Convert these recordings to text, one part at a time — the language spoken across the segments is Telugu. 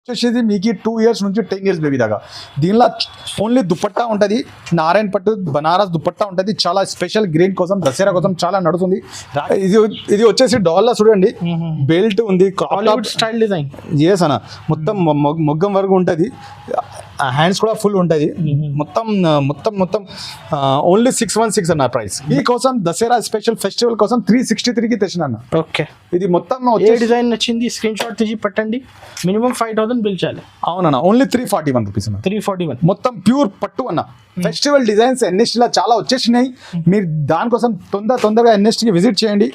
వచ్చేసి మీకు 2 years నుంచి 10 years బేబీ దాకా. దీనిలో ఓన్లీ దుపట్టా ఉంటుంది, నారాయణ పట్టు బనారస్ దుపట్టా ఉంటుంది. చాలా స్పెషల్ గ్రీన్ కోసం దసరా కోసం చాలా నడుస్తుంది. ఇది వచ్చేసి డాల్లో చూడండి, బెల్ట్ ఉంది, స్టైల్ డిజైన్ ఎస్ అన్న, మొత్తం మొగ్గం వరకు ఉంటుంది, హ్యాండ్స్ కూడా ఫుల్ ఉంటుంది. మొత్తం మొత్తం మొత్తం ఓన్లీ 616 అన్న ప్రైస్. ఈ కోసం దసరా స్పెషల్ ఫెస్టివల్ కోసం 363కి తెచ్చిన అన్న. ఓకే, ఇది మొత్తం ఏ డిజైన్ నచ్చింది స్క్రీన్ షాట్ తీసి పెట్టండి. మినిమం 5000 బిల్ చేయాలి. అవునన్న, ఓన్లీ 341 రూపీస్ అన్న. 341 మొత్తం ప్యూర్ పట్టు అన్న. ఫెస్టివల్ డిజైన్స్ ఎన్ఎస్టీలో చాలా వచ్చేసినాయి. మీరు దానికోసం తొందరగా ఎన్ఎస్టీకి విజిట్ చేయండి.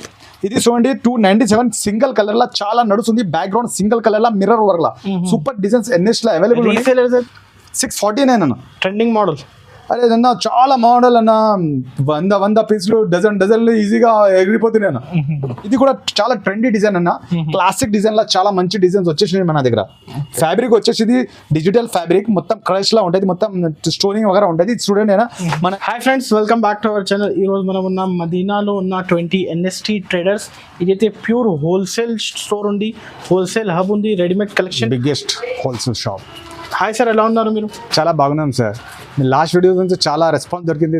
ఇది చూడండి 297 సింగిల్ కలర్ లా చాలా నడుస్తుంది. బ్యాక్గ్రౌండ్ సింగిల్ కలర్ లా మిర్రర్ వర్క్ లా సూపర్ డిజైన్స్ ఎన్ఎస్టీలో అవైలబుల్. 649 అన్న. Trending model. అరే అన్న, చాలా మోడల్ అన్న, 100 పీసులు డజన్లు ఈజీగా ఎగిరిపోతున్నాయి అన్న. ఇది కూడా చాలా ట్రెండీ డిజైన్ అన్న. క్లాసిక్ డిజైన్ లా చాలా మంచి డిజైన్స్ వచ్చేసినాయి మన దగ్గర. ఫ్యాబ్రిక్ వచ్చేసి డిజిటల్ ఫ్యాబ్రిక్, మొత్తం క్రష్ లా ఉంటుంది, మొత్తం స్టోనింగ్ వగేరా ఉంటుంది. చూడండి అన్న. మన hi friends, welcome back to our channel. ఈ రోజు మనం ఉన్న మదీనాలో ఉన్న 20 ఎన్ఎస్టీ ట్రేడర్స్. ఇదైతే ప్యూర్ హోల్సేల్ స్టోర్ ఉంది, హోల్సేల్ హబ్ ఉంది, readymade collection, biggest wholesale shop. Hi sir, ఎలా ఉన్నారు మీరు? చాలా బాగున్నాం సార్. మీ లాస్ట్ వీడియో నుంచి చాలా రెస్పాన్స్ దొరికింది.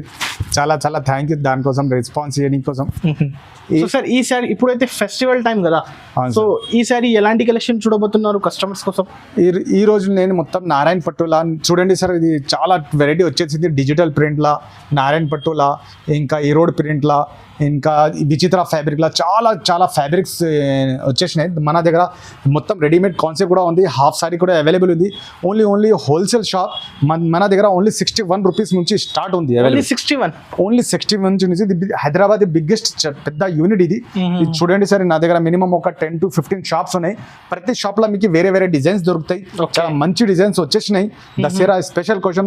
చాలా థ్యాంక్ యూ దానికోసం, రెస్పాన్స్ చేయడం కోసం. సో సార్, ఈ సారీ ఇప్పుడైతే ఫెస్టివల్ టైం కదా, సో ఈ సారీ ఎలాంటి కలెక్షన్ చూడబోతున్నారు కస్టమర్స్ కోసం? ఈ రోజు నేను మొత్తం నారాయణ పట్టులా చూడండి సార్. ఇది చాలా వెరైటీ వచ్చేసింది. డిజిటల్ ప్రింట్లా, నారాయణ పట్టులా, ఇంకా ఈరోడ్ ప్రింట్లా, ఇంకా విచిత్ర ఫ్యాబ్రిక్లా చాలా ఫ్యాబ్రిక్స్ వచ్చేసినాయి మన దగ్గర. మొత్తం రెడీమేడ్ కాన్సెప్ట్ కూడా ఉంది, హాఫ్ సారీ కూడా అవైలబుల్ ఉంది. ఓన్లీ హోల్సేల్ షాప్ మన దగ్గర. ఓన్లీ 61 రూపీస్ నుంచి స్టార్ట్ ఉంది. ఓన్లీ 61 నుంచి. హైదరాబాద్ బిగ్గెస్ట్ పెద్ద యూనిట్ ఇది. చూడండి సార్, నా దగ్గర మినిమం ఒక 10 to 15 షాప్స్ ఉన్నాయి. ప్రతి షాప్ లో మీకు వేరే డిజైన్స్ దొరుకుతాయి. చాలా మంచి డిజైన్స్ వచ్చేసినాయి. దసరా స్పెషల్ కోసం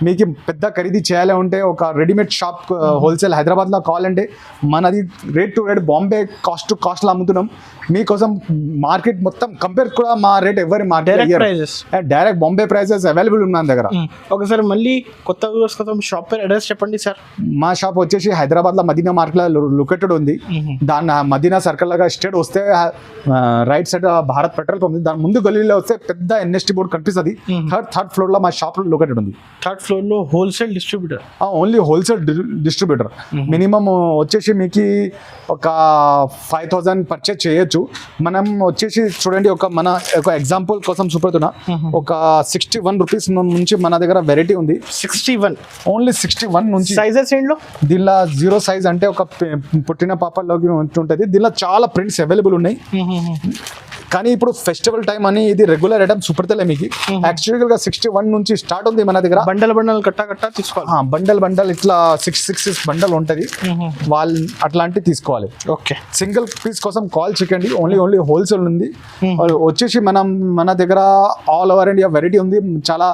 మీకు పెద్ద ఖరీదు చేయాలి అంటే ఒక రెడీమేడ్ షాప్ హోల్సేల్ హైదరాబాద్ లో కావాలంటే మనది rate to rate Bombay cost to cost లో అమ్ముతున్నాం. మీకోసం మార్కెట్ మొత్తం కంపేర్ కూడా మా రేట్ ఎవరి market direct Bombay prices available ఉన్న దగ్గర. ఒకసారి మళ్ళీ కొత్త వ్యూవర్స్ కోసం షాప్ పేరు అడ్రస్ చెప్పండి సార్. మా షాప్ వచ్చేసి హైదరాబాద్ లో మదీనా మార్కెట్ లో లొకేటెడ్ ఉంది. దాని మదీనా సర్కిల్ లాగా స్టేట్ వస్తే right side Bharat petrol pump ఉంది. దాని ముందు గల్లీలో వస్తే పెద్ద ఎన్ఎస్టీ బోర్డ్ కనిపిస్తుంది. థర్డ్ ఫ్లోర్ లో మా షాప్ లొకేటెడ్ ఉంది. థర్డ్ ఫ్లోర్ లో wholesale distributor. Only wholesale distributor. Minimum వచ్చేసి మీకు ఒక 5000 పర్చేజ్ చేయొచ్చు. మనం వచ్చేసి చూడండి, ఒక ఎగ్జాంపుల్ కోసం చూపెడుతున్నా. ఒక 61 రూపీస్ నుంచి మన దగ్గర వెరైటీ ఉంది. 61 ఓన్లీ 61 నుంచి. సైజెస్ ఏంట్లో? దీనిలో 0 సైజ్ అంటే ఒక పుట్టిన పాపల్లోకి ఉంటుంది. దీనిలో చాలా ప్రింట్స్ అవైలబుల్ ఉన్నాయి. కానీ ఇప్పుడు ఫెస్టివల్ టైం అని ఇది రెగ్యులర్ ఐటమ్ చూపెడతలే మీకు. యాక్చువల్గా 61 నుంచి స్టార్ట్ ఉంది మన దగ్గర. బండల్ కట్ట తీసుకోవాలి. బండల్ ఇట్లా 6 బండల్ ఉంటుంది. వాళ్ళు అట్లాంటివి తీసుకోవాలి. ఓకే, సింగిల్ పీస్ కోసం కాల్ చేయండి. ఓన్లీ హోల్సేల్ ఉంది. వచ్చేసి మన దగ్గర ఆల్ ఓవర్ ఇండియా వెరైటీ ఉంది. చాలా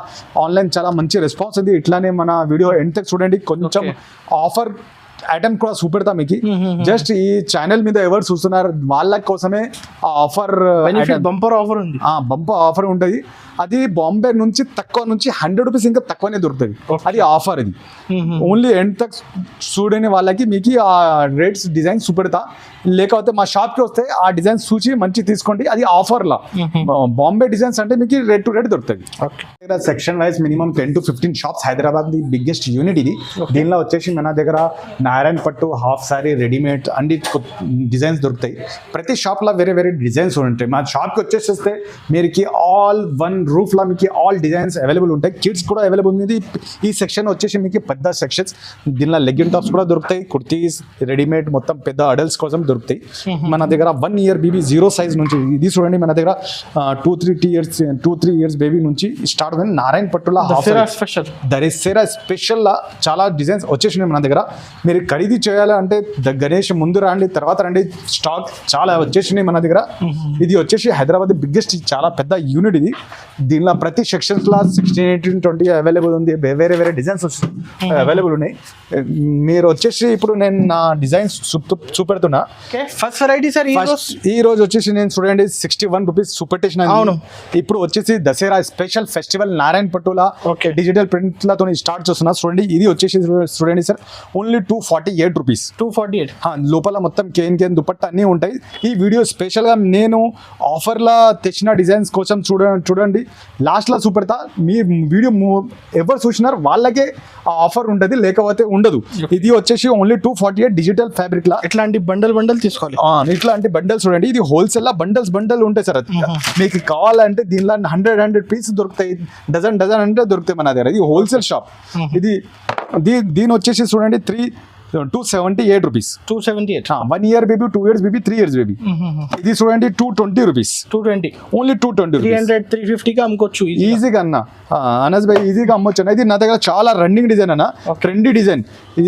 ఆన్లైన్ చాలా మంచి రెస్పాన్స్ ఉంది. ఇట్లానే మన వీడియో ఎండ్ చూడండి. కొంచెం ఆఫర్ ఐటమ్ కూడా చూపెడతా మీకు. జస్ట్ ఈ ఛానల్ మీద ఎవరు చూస్తున్నారు వాళ్ళ కోసమే ఆ ఆఫర్, బంపర్ ఆఫర్ ఉంది. బంపర్ ఆఫర్ ఉంటుంది. అది బాంబే నుంచి తక్కువ నుంచి 100 రూపీస్ ఇంకా తక్కువనే దొరుకుతుంది. అది ఆఫర్. ఇది ఓన్లీ ఎండ్ తక్ చూడని వాళ్ళకి మీకు ఆ రేట్స్ డిజైన్ చూపెడతా. లేకపోతే మా షాప్కి వస్తే ఆ డిజైన్స్ చూసి మంచి తీసుకోండి. అది ఆఫర్లా. బాంబే డిజైన్స్ అంటే మీకు రేట్ టు రేట్ దొరుకుతుంది. Section wise minimum 10 to 15 shops. Hyderabad the biggest unit ఇది. దీనిలో వచ్చేసి మన దగ్గర నారాయణ పట్టు, హాఫ్ సారీ, రెడీమేడ్ అన్ని డిజైన్స్ దొరుకుతాయి. ప్రతి షాప్లో వేరే డిజైన్స్ ఉంటాయి. మా షాప్కి వచ్చేసేస్తే మీరుకి ఆల్ వన్ రూఫ్ లా మీకు ఆల్ డిజైన్స్ అవైలబుల్ ఉంటాయి. కిడ్స్ కూడా అవైలబుల్ ఉంది. ఈ సెక్షన్ వచ్చేసి మీకు పెద్ద సెక్షన్స్. దీనిలో లెగ్గిన్ టాప్స్ కూడా దొరుకుతాయి, కుర్తీస్, రెడీమేడ్ మొత్తం పెద్ద అడల్ట్స్ కోసం దొరుకుతాయి. మన దగ్గర 1 year బేబీ 0 సైజ్ నుంచి. ఇది చూడండి, మన దగ్గర 2-3 years బేబీ నుంచి స్టార్ట్ అవుతుంది. నారాయణ పట్టులా దసరా స్పెషల్ లా చాలా డిజైన్స్ వచ్చేసినాయి మన దగ్గర. మీరు ఖరీదు చేయాలి అంటే గణేష్ ముందు రండి, తర్వాత రండి. స్టాక్ చాలా వచ్చేసినాయి మన దగ్గర. ఇది వచ్చేసి హైదరాబాద్ బిగ్గెస్ట్ చాలా పెద్ద యూనిట్ ఇది. దీనిలో ప్రతి సెక్షన్స్ లా 16, 18, 20 అవైలబుల్ ఉంది. వేరే డిజైన్స్ అవైలబుల్ ఉన్నాయి. మీరు వచ్చేసి ఇప్పుడు నేను నా డిజైన్స్ చూపెడుతున్నా. ఫస్ట్ వెరైటీ సార్ ఈ రోజు వచ్చేసి నేను చూడండి 61 రూపీస్ చూపెట్టేసిన. ఇప్పుడు వచ్చేసి దసరా స్పెషల్ ఫెస్టివల్ నారాయణ పట్టులా డిజిటల్ ప్రింట్లతో స్టార్ట్ చేస్తున్నా. చూడండి, ఇది వచ్చేసి చూడండి సార్, ఓన్లీ 240 248 రూపీస్. 248. లోపల మొత్తం కేన్ దుపట్టా అన్నీ ఉంటాయి. ఈ వీడియో స్పెషల్గా నేను ఆఫర్లా తెచ్చిన డిజైన్స్ కోసం చూడండి లాస్ట్లో చూపెడతా. మీ వీడియో ఎవరు చూసినారు వాళ్ళకే ఆ ఆఫర్ ఉంటుంది, లేకపోతే ఉండదు. ఇది వచ్చేసి ఓన్లీ 248 డిజిటల్ ఫ్యాబ్రిక్ లా. ఇట్లాంటి బండల్ తీసుకోవాలి. ఇట్లాంటి బండల్స్ చూడండి. ఇది హోల్సేల్ లా బండల్ ఉంటాయి సార్. మీకు కావాలంటే దీనిలో 100 పీసెస్ దొరుకుతాయి, డజన్ అంటే దొరుకుతాయి మన దగ్గర. ఇది హోల్సేల్ షాప్. ఇది దీని వచ్చేసి చూడండి 278 rupees. 278. 1 year baby, 2 years baby, 3 years baby. ఇది చూడండి 220 రూపీస్. 220. ఓన్లీ 220 300 350 కి అమ్ముకోవచ్చు ఈజీగా అన్న. అనస్ భాయ్ ఈజీగా అమ్మొచ్చు అన్న. ఇది నా దగ్గర చాలా రన్నింగ్ డిజైన్ అన్న, ట్రెండీ డిజైన్.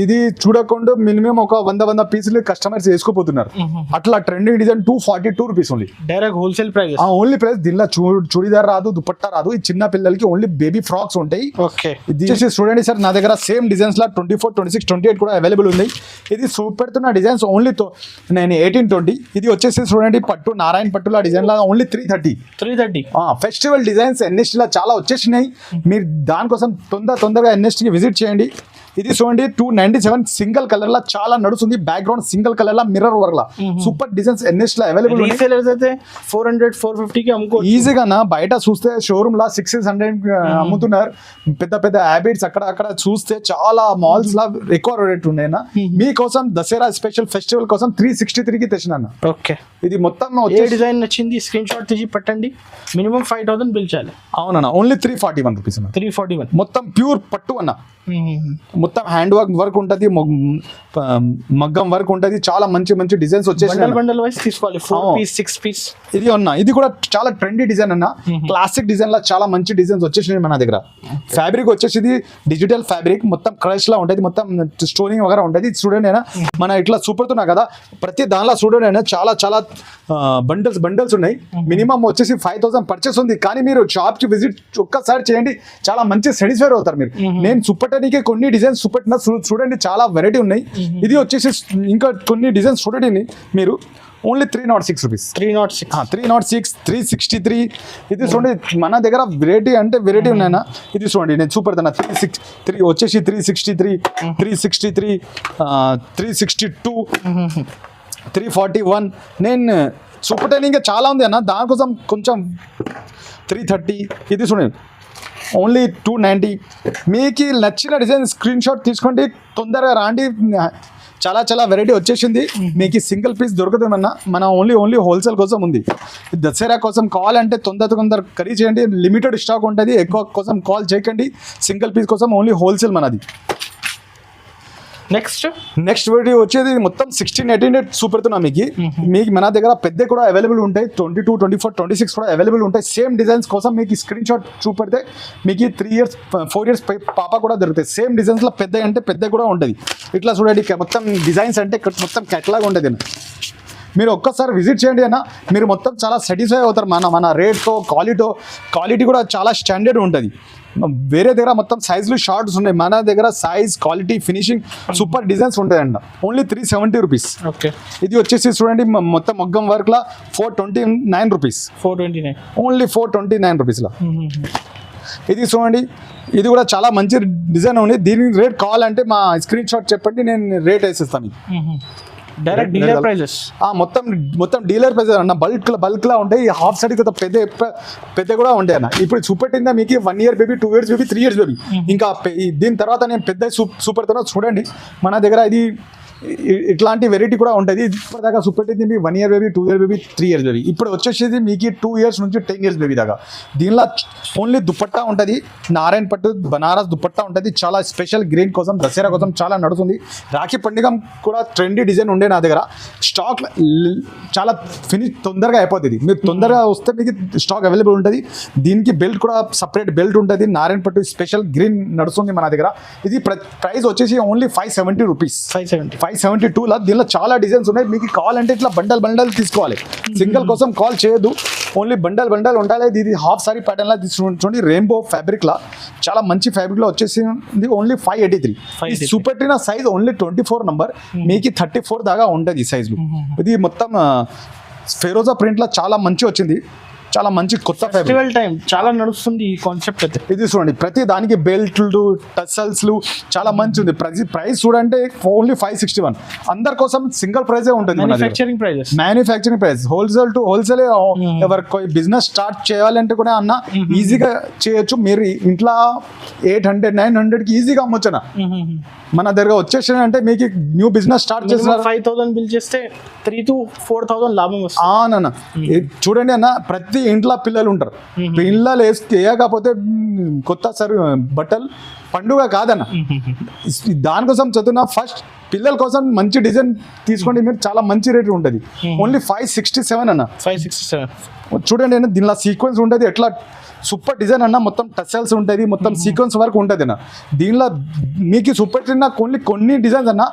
ఇది చూడకుండా మినిమం ఒక 100 పీసులు కస్టమర్స్ వేసుకోపోతున్నారు. అట్లా trending design 242 rupees only. Direct wholesale price. Only price. దీనిలో చూడిదార్ రాదు, దుపట్టా రాదు. ఈ చిన్న పిల్లలకి ఓన్లీ బేబీ ఫ్రాక్స్ ఉంటాయి. ఓకే. ఇది చూడండి సార్, నా దగ్గర సేమ్ డిజైన్స్ లా 24, 26, 28 కూడా అవైలబుల్ ఉంది. ఇది చూపెడుతున్న డిజైన్స్ ఓన్లీ నేను 1820. ఇది వచ్చేసి చూడండి పట్టు, నారాయణ పట్టుల డిజైన్ లా ఓన్లీ 330. ఫెస్టివల్ డిజైన్స్ ఎన్ఎస్టీ లా చాలా వచ్చేసినాయి. మీరు దానికోసం తొందరగా ఎన్ఎస్టీకి విజిట్ చేయండి. ఇది చూడండి 297 సింగిల్ కలర్ లా చాలా నడుస్తుంది. బ్యాక్గ్రౌండ్ సింగిల్ కలర్ లా మిర్రర్ వర్క్ లా సూపర్ డిజైన్స్ ఎన్ఎస్టీ లా అవైలబుల్. రీసేలర్స్ అయితే 400 450 కి అమ్ముకోవచ్చు ఈజీగా. బయట చూస్తే షోరూమ్ లా 600 అమ్ముతున్నారు. పెద్ద హ్యాబిట్స్ అక్కడ చూస్తే చాలా మాల్స్ లా ఎక్కువ రేట్ ఉన్నాయన్న. మీకోసం దసరా స్పెషల్ ఫెస్టివల్ కోసం 363 కి తెచ్చిన. ఓకే. ఇది మొత్తం ఏ డిజైన్ నచ్చింది స్క్రీన్ షాట్ తీసి పెట్టండి. మినిమం 5000 బిల్ చేయాలి. అవునన్నా. ఓన్లీ 341 రూపీస్ అన్న. 341. మొత్తం ప్యూర్ పట్టు అన్న. మొత్తం హ్యాండ్ వర్క్ ఉంటుంది, మగ్గం వర్క్ ఉంటుంది. చాలా మంచి డిజైన్స్ వచ్చేసి బండల్ వైస్ తీసుకోవాలి. 4 పీస్ 6 పీస్. ఇది అన్న, ఇది కూడా చాలా ట్రెండీ డిజైన్ అన్న. క్లాసిక్ డిజైన్ లా చాలా మంచి డిజైన్స్ వచ్చేసినాయి మన దగ్గర. ఫ్యాబ్రిక్ వచ్చేసి ఇది డిజిటల్ ఫ్యాబ్రిక్, మొత్తం క్రష్ లా ఉంటుంది, మొత్తం స్టోనింగ్ వగర ఉంటుంది. చూడండి అయినా మన ఇట్లా చూపెడుతున్నా కదా, ప్రతి దానిలో చూడండి అయినా చాలా బండల్స్ ఉన్నాయి. మినిమం వచ్చేసి 5000 పర్చేస్ ఉంది. కానీ మీరు షాప్ కి విజిట్ ఒక్కసారి చేయండి, చాలా మంచి సాటిస్ఫై అవుతారు మీరు. నేను చూపెట్టడానికి కొన్ని డిజైన్స్ చూపెట్టిన చూడండి, చాలా వెరైటీ ఉన్నాయి. ఇది వచ్చేసి ఇంకా కొన్ని డిజైన్స్ చూడండి మీరు. Only 306 rupees. 306, 363. ఇది చూడండి మన దగ్గర వెరైటీ ఉన్నాయన్నా. ఇది చూడండి నేను చూపెడతాను. 363 వచ్చేసి 363, 363, 362, 341. నేను చూపెట్టాను ఇంకా చాలా ఉంది అన్న. దానికోసం కొంచెం 330. ఇది చూడండి ఓన్లీ 290. మీకు నచ్చిన డిజైన్ స్క్రీన్ షాట్ తీసుకోండి, తొందరగా రాండి. చాలా వెరైటీ వచ్చేసింది. మీకు సింగిల్ పీస్ దొరుకుతుందన్న. మన ఓన్లీ హోల్సేల్ కోసం ఉంది. దసరా కోసం కావాలంటే తొందర ఖరీదు చేయండి. లిమిటెడ్ స్టాక్ ఉంటుంది, ఎక్కువ కోసం కాల్ చేయకండి. సింగిల్ పీస్ కోసం ఓన్లీ హోల్సేల్ మనది. నెక్స్ట్ వీడియో వచ్చేది మొత్తం 16, 18 చూపెడుతున్నా మీకు మన దగ్గర పెద్ద కూడా అవైలబుల్ ఉంటాయి. 22, 24, 26 కూడా అవైలబుల్ ఉంటాయి. సేమ్ డిజైన్స్ కోసం మీకు స్క్రీన్ షాట్ చూపెడితే మీకు 3 years 4 years పాప కూడా దొరుకుతాయి. సేమ్ డిజైన్స్ లో పెద్ద కూడా ఉంటుంది. ఇట్లా చూడండి మొత్తం డిజైన్స్ అంటే మొత్తం కేటలాగ్ ఉంటుంది. మీరు ఒక్కసారి విజిట్ చేయండి అన్న, మీరు మొత్తం చాలా సాటిస్ఫై అవుతారు. మన రేట్తో క్వాలిటీ కూడా చాలా స్టాండర్డ్ ఉంటుంది. వేరే దగ్గర మొత్తం సైజులు షార్ట్స్ ఉన్నాయి, మన దగ్గర size, quality, finishing super designs ఉంటాయండి. Only 370 rupees. ఓకే. ఇది వచ్చేసి చూడండి మొత్తం మగ్గం వర్క్ లా 429 రూపీస్. 429. ఓన్లీ 429 రూపీస్ లా. ఇది చూడండి, ఇది కూడా చాలా మంచి డిజైన్ ఉంది. దీని రేట్ కావాలంటే మా స్క్రీన్ షాట్ చెప్పండి, నేను రేట్ వేసేస్తాను. Direct dealer prices. మొత్తం డీలర్ ప్రైజెస్ అన్న. బల్క్ లా ఉంటాయి. హాఫ్ సైడ్ కదా పెద్ద కూడా ఉంటాయి అన్న. ఇప్పుడు చూపెట్టిందా మీకు 1 year baby, 2 years baby, 3 years baby. ఇంకా దీని తర్వాత నేను పెద్ద చూపెడతాను చూడండి. మన దగ్గర ఇది ఇట్లాంటి వెరైటీ కూడా ఉంటుంది. ఇప్పటిదాకా చూపెట్టింది మీ 1 year baby, 2 year baby, 3 years baby. ఇప్పుడు వచ్చేసేది మీకు 2 years నుంచి 10 years బేబీ దాకా. దీనిలో ఓన్లీ దుపట్టా ఉంటుంది, నారాయణ పట్టు బనారస్ దుపట్టా ఉంటుంది. చాలా స్పెషల్ గ్రీన్ కోసం, దసరా కోసం చాలా నడుస్తుంది. రాఖీ పండుగ కూడా ట్రెండీ డిజైన్ ఉండే నా దగ్గర. స్టాక్ చాలా తొందరగా అయిపోతుంది. మీరు తొందరగా వస్తే మీకు స్టాక్ అవైలబుల్ ఉంటుంది. దీనికి బెల్ట్ కూడా సపరేట్ బెల్ట్ ఉంటుంది. నారాయణ పట్టు స్పెషల్ గ్రీన్ నడుస్తుంది మన దగ్గర. ఇది ప్రైస్ వచ్చేసి ఓన్లీ 570 రూపీస్. 572 లా. దీనిలో చాలా డిజైన్స్ ఉన్నాయి. మీకు కావాలంటే ఇట్లా బండల్ తీసుకోవాలి. సింగిల్ కోసం కాల్ చేయొద్దు, ఓన్లీ బండల్ ఉండాలి. ఇది హాఫ్ సారీ ప్యాటర్న్ లా చూడండి, రెయిన్బో ఫ్యాబ్రిక్ లా చాలా మంచి ఫ్యాబ్రిక్ లో వచ్చేసింది. ఓన్లీ 583. చూపెట్టిన సైజ్ ఓన్లీ 24 నంబర్. మీకు 34 దాకా ఉంటుంది ఈ సైజులు. ఇది మొత్తం ఫెరోజా ప్రింట్ లా చాలా మంచి వచ్చింది. చాలా మంచి కొత్త ఫ్యాబ్రిక్. ఫెస్టివల్ టైం చాలా నడుస్తుంది ఈ కాన్సెప్ట్ అయితే. ఇది చూడండి ప్రతి దానికి బెల్ట్లు టసల్స్లు చాలా మంచి ఉంది. ప్రైస్ చూడండి ఓన్లీ 561. అందరి కోసం సింగిల్ ప్రైజే ఉంటుంది. Manufacturing prices, manufacturing price wholesale to wholesale. ఎవరికి బిజినెస్ స్టార్ట్ చేయాలంటే కూడా అన్న ఈజీగా చేయొచ్చు. మీరు ఇంట్లో 800-900కి ఈజీగా అమ్మొచ్చునా. మన దగ్గర వచ్చేసి అంటే మీకు న్యూ బిజినెస్ స్టార్ట్ చేసిన 5,000 బిల్ చేస్తే 3,000 to 4,000 లాభం వస్తుంది. అన్న చూడండి అన్న, ప్రతి ఇంట్లో పిల్లలు ఉంటారు. పిల్లలు వేయకపోతే కొత్త బట్టలు పండుగ కాదన్న. దానికోసం చదువున ఫస్ట్ పిల్లల కోసం మంచి డిజైన్ తీసుకోండి మీరు, చాలా మంచి రేట్ ఉంటుంది. ఓన్లీ 567 అన్న. 567 చూడండి అన్న, దీనిలో సీక్వెన్స్ ఉంటుంది. ఎట్లా సూపర్ డిజైన్ అన్న, మొత్తం టసల్స్ ఉంటుంది, మొత్తం సీక్వెన్స్ వరకు ఉంటుంది అన్న. దీనిలో మీకు సూపర్ ఓన్లీ కొన్ని డిజైన్స్ అన్న.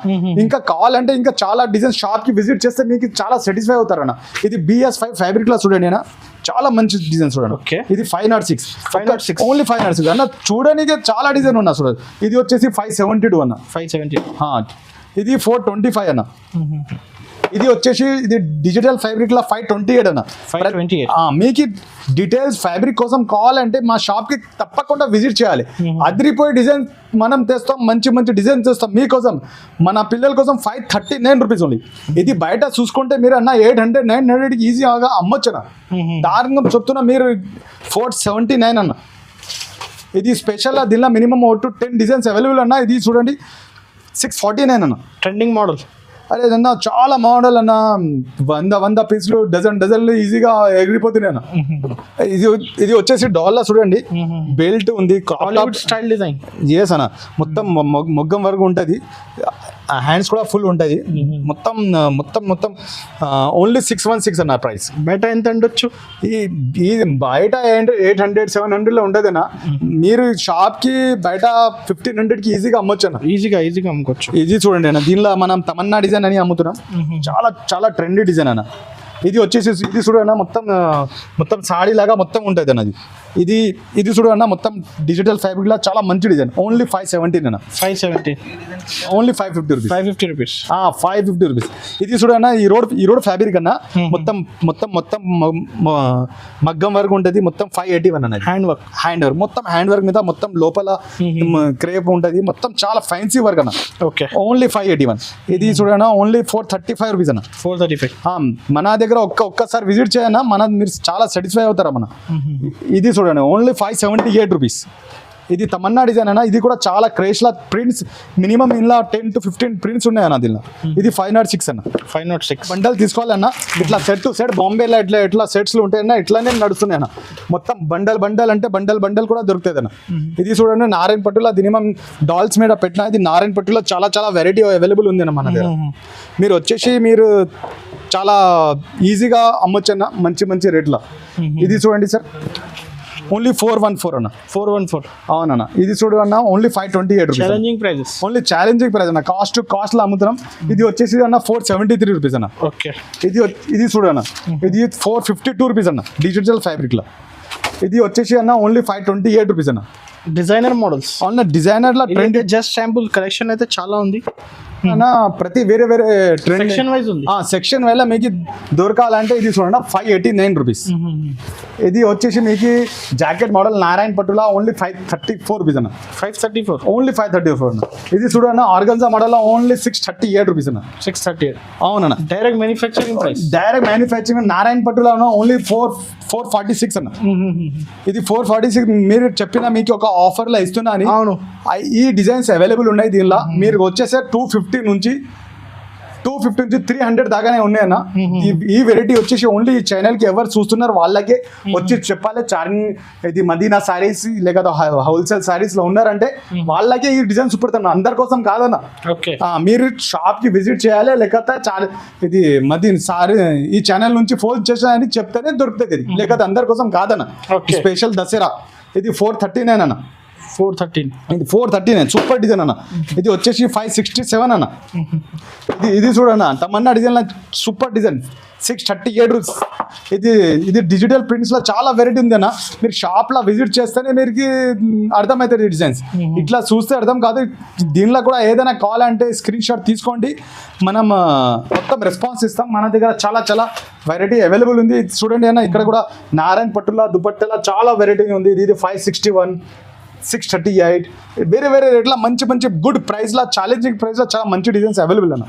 ఇంకా కావాలంటే ఇంకా చాలా డిజైన్ షాప్ కి విజిట్ చేస్తే మీకు చాలా సాటిస్ఫై అవుతారన్న. ఇది BS5 ఫ్యాబ్రిక్ లో చూడండి అన్న, చాలా మంచి డిజైన్ చూడండి. ఇది 506 ఓన్లీ 506 అన్న. చూడడానికి చాలా డిజైన్ ఉన్నా చూడండి. ఇది వచ్చేసి 572 అన్న. 570. ఇది 425 అన్న. ఇది వచ్చేసి ఇది డిజిటల్ ఫ్యాబ్రిక్ లో 528 అన్న. 528. మీకు డీటెయిల్స్ ఫ్యాబ్రిక్ కోసం కావాలంటే మా షాప్ కి తప్పకుండా విజిట్ చేయాలి. అదిరిపోయే డిజైన్ మనం తెస్తాం, మంచి మంచి డిజైన్ తెస్తాం మీకోసం, మన పిల్లల కోసం. 539 రూపీస్ ఓన్లీ. ఇది బయట చూసుకుంటే మీరు అన్న 800-900కి ఈజీగా అమ్మొచ్చున. దారుణంగా చెప్తున్నా, మీరు 479 అన్న. ఇది స్పెషల్. దీనిలో మినిమం 10 డిజైన్స్ అవైలబుల్ అన్న. ఇది చూడండి 649 అన్న. Trending model. అరే అన్న చాలా మోడల్ అన్న, 100 పీసులు డజన్లు ఈజీగా ఎగిరిపోతున్నాయి అన్న. ఇది వచ్చేసి డాల్లో చూడండి, బెల్ట్ ఉంది, స్టైల్ డిజైన్. ఎస్ అన్న, మొత్తం మొగ్గం వరకు ఉంటుంది. హ్యాండ్స్ కూడా ఫుల్ ఉంటుంది. మొత్తం ఓన్లీ 616 అన్న ప్రైస్. బయట ఎంత ఉండొచ్చు? ఈ బయట 800-700లో ఉంటుంది అన్న. మీరు షాప్ కి బయట 1500కి ఈజీగా అమ్మొచ్చు అన్న. ఈజీగా అమ్ముకోవచ్చు. ఇది చూడండి అన్న, దీనిలో మనం తమన్నా డిజైన్ అని అమ్ముతున్నాం. చాలా చాలా ట్రెండీ డిజైన్ అన్న. ఇది వచ్చేసి ఇది చూడన్నా, మొత్తం సాడీ లాగా మొత్తం ఉంటుంది అన్నది. ఇది చూడన్నా, మొత్తం డిజిటల్ ఫ్యాబ్రిక్ లా చాలా మంచి డిజైన్. ఓన్లీ 517 అన్న. 570. Only 550 rupees. 550 రూపీస్. 550 రూపీస్. ఇది చూడన్నా, ఈ రోడ్ ఫ్యాబ్రిక్ అన్న, మొత్తం మగ్గం వరకు ఉంటుంది. మొత్తం 581 అన్నది. హ్యాండ్ వర్క్ మొత్తం హ్యాండ్ వర్క్ మీద మొత్తం లోపల క్రేప్ ఉంటుంది. మొత్తం చాలా ఫ్యాన్సీ వర్క్ అన్న. ఓకే. ఓన్లీ 581. ఇది చూడన్నా ఓన్లీ 435 రూపీస్ అన్న. 435. మన దగ్గర ఒక్కసారి విజిట్ చేయనా, మీరు చాలా సాటిస్ఫై అవుతారా మన. ఇది చూడండి ఓన్లీ 578 రూపీస్. ఇది తమన్నా డిజైన్ అన్న. ఇది కూడా చాలా క్రేష్లా ప్రింట్స్, మినిమం ఇలా 10 to 15 ప్రింట్స్ ఉన్నాయన్న దీనిలో. ఇది 506 అన్న. 506 బండల్ తీసుకోవాలన్నా, ఇట్లా సెట్ టు సెట్ బాంబేలో ఎట్లా సెట్స్లు ఉంటాయన్నా, ఇట్లానే నడుస్తున్నాయి అన్న. మొత్తం బండల్ అంటే బండల్ కూడా దొరుకుతుంది అన్న. ఇది చూడండి నారాయణ పట్టులో మినిమం డాల్స్ మీద పెట్టిన. ఇది నారాయణ పట్టులో చాలా చాలా వెరైటీ అవైలబుల్ ఉంది అన్న మన దగ్గర. మీరు వచ్చేసి మీరు చాలా ఈజీగా అమ్మొచ్చన్న మంచి రేట్లో. ఇది చూడండి సార్, ఓన్లీ 414 అన్న. 414. అవునన్నా. ఇది చూడు అన్న, only 528 rupees. Challenging prices. Only challenging price అన్న. కాస్ట్లో అమ్ముతున్నాం. ఇది వచ్చేసి అన్న 473 రూపీస్ అన్న. ఓకే. ఇది చూడు అన్న, ఇది 452 రూపీస్ అన్న డిజిటల్ ఫ్యాబ్రిక్ లో. ఇది వచ్చేసి అన్న ఓన్లీ 528 రూపీస్ అన్న. డిజైనర్ మోడల్స్ అన్న. డిజైనర్ లో ట్రెండ్ జస్ట్ శాంపుల్ కలెక్షన్ అయితే చాలా ఉంది అన్న. ప్రతి వేరే ట్రెండ్ సెక్షన్ వైజ్ ఉంది. సెక్షన్ వల్ల మీకు దొరకాలంటే ఇది చూడండి 589 రూపీస్. ఇది వచ్చేసి మీకు జాకెట్ మోడల్ నారాయణ పట్టులా ఓన్లీ 534 రూపీస్ అన్న. 534. ఓన్లీ 534 అన్న. ఇది చూడన్న ఆర్గన్జా మోడల్ ఓన్లీ 638 రూపీస్ అన్న. 638. అవునన్న. Direct manufacturing price. Direct manufacturing Narayana పట్టులో ఓన్లీ 446 అన్న. ఇది 446. మీరు చెప్పిన మీకు ఒక ఆఫర్లో ఇస్తున్నా అని. అవును. ఈ డిజైన్స్ అవైలబుల్ ఉన్నాయి దీనిలో. మీరు వచ్చేసే 250 నుంచి 300 దాకానే ఉన్నాయన్న. ఈ వెరైటీ వచ్చేసి ఓన్లీ ఈ ఛానల్ కి ఎవరు చూస్తున్నారు వాళ్ళకే వచ్చి చెప్పాలి. ఇది మదీనా సారీస్ లేకపోతే హోల్సేల్ సారీస్ లో ఉన్నారంటే వాళ్ళకే ఈ డిజైన్ చూపెడతాను, అందరి కోసం కాదన్న. ఓకే. మీరు షాప్ కి విజిట్ చేయాలి, లేకపోతే ఇది మదీనా సారీ ఈ ఛానల్ నుంచి ఫోన్ చేసానని చెప్తేనే దొరుకుతుంది. ఇది లేకపోతే అందరి కోసం కాదన్న. స్పెషల్ దసరా ఇది 439 అన్న. 413. ఇది 439 సూపర్ డిజైన్ అన్న. ఇది వచ్చేసి 567 అన్న. ఇది చూడన్న Tamannaah design super design 638 rupees. ఇది డిజిటల్ ప్రింట్స్లో చాలా వెరైటీ ఉంది అన్న. మీరు షాప్లో విజిట్ చేస్తేనే మీరు అర్థమవుతుంది డిజైన్స్. ఇట్లా చూస్తే అర్థం కాదు. దీనిలో కూడా ఏదైనా కావాలంటే స్క్రీన్ షాట్ తీసుకోండి, మనం మొత్తం రెస్పాన్స్ ఇస్తాం. మన దగ్గర చాలా చాలా వెరైటీ అవైలబుల్ ఉంది. చూడండి అన్న, ఇక్కడ కూడా నారాయణ పట్టుల దుపట్టల చాలా వెరైటీ ఉంది. ఇది 561, 638 వేరే వేరే రేట్ల మంచి మంచి గుడ్ ప్రైస్లో ఛాలెంజింగ్ ప్రైస్లో చాలా మంచి డిజైన్స్ అవైలబుల్ అన్న.